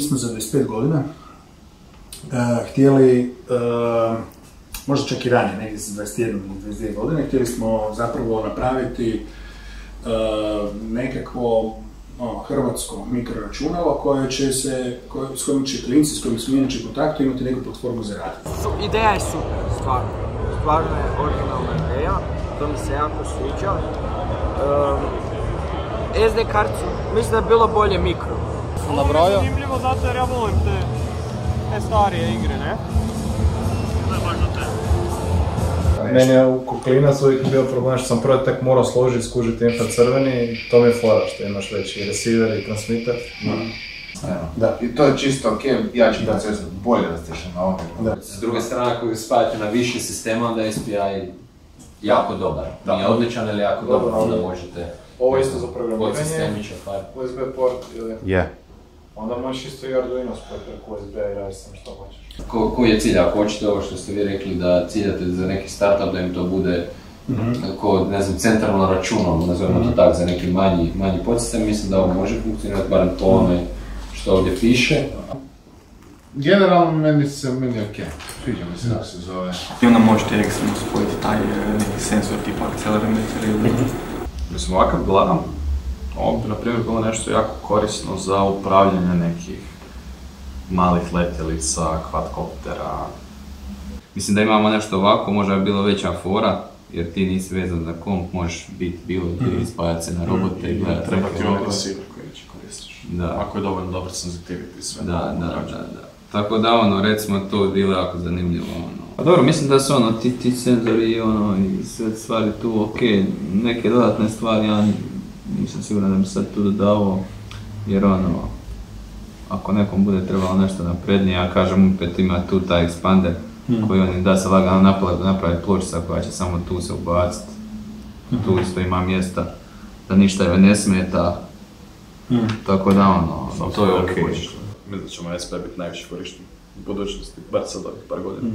Mi smo za 25 godina htjeli, možda čak i ranije, negdje za 21 ili 22 godine, htjeli smo zapravo napraviti nekakvo hrvatsko mikroračunalo s kojim će klinci, s kojim smo inače u kontaktu imati neku platformu za rad. Ideja je super, stvarno. Stvarno je originalna ideja, to mi se jako sviđa. SD karticu, mislim da je bilo bolje mikro. Ovo je zanimljivo zato jer ja volim te starije igre, ne? To je baš za te. Meni je u Kuklinac uvijek bio problem što sam prvo tek morao složiti, skužiti infracrveni, to mi je fora što imaš već i receiver i transmitter. Da. I to je čisto ok, jači proces, bolje da ste na ovom. S druge strane, ako spajate na više sistema, onda je SPI jako dobar. Nije odličan, ali jako dobar, onda možete... Ovo je isto za programiranje, USB port ili... Je. Onda možeš isto i Arduino spojiti preko USB-a i raditi sam što hoćeš. Koji je cilj? Ako hoćete ovo što ste vi rekli da ciljate za neki startup, da im to bude kao, ne znam, centralno računom, nazovimo to tako, za neki manji podsistem, mislim da ovo može funkcionirati, barem po ovome što ovdje piše. Generalno meni je ok, sviđa mi se kako se zove. I onda možete ekstremno spojiti taj neki senzor tipa akcelerometar ili... Mislim, ovakav gledam, ovo bi na primjer bilo nešto jako korisno za upravljanje nekih malih letjelica, kvadkoptera. Mislim da imamo nešto ovako, možda bi bilo veća fora, jer ti nisi vezan za komp, možeš biti bilo gdje ispajati se na robote i gledati. Treba ti ovaj receiver koji već koristiš. Da. Ako je dovoljno dobar sensitivity i sve. Da. Tako da, recimo, to bi bilo jako zanimljivo. Pa dobro, mislim da su ti senzori i sve stvari tu ok, neke dodatne stvari ja nisam siguran da bi sad tu dodao, jer ako nekom bude trebalo nešto naprednije, ja kažem opet ima tu taj expander koji on da se lagano napraviti pločica koja će samo tu se ubaciti, tu isto ima mjesta da ništa joj ne smeta, tako da to je ok. Mislim da ćemo SP biti najviše korišteni u budućnosti, bar sad ovih par godina.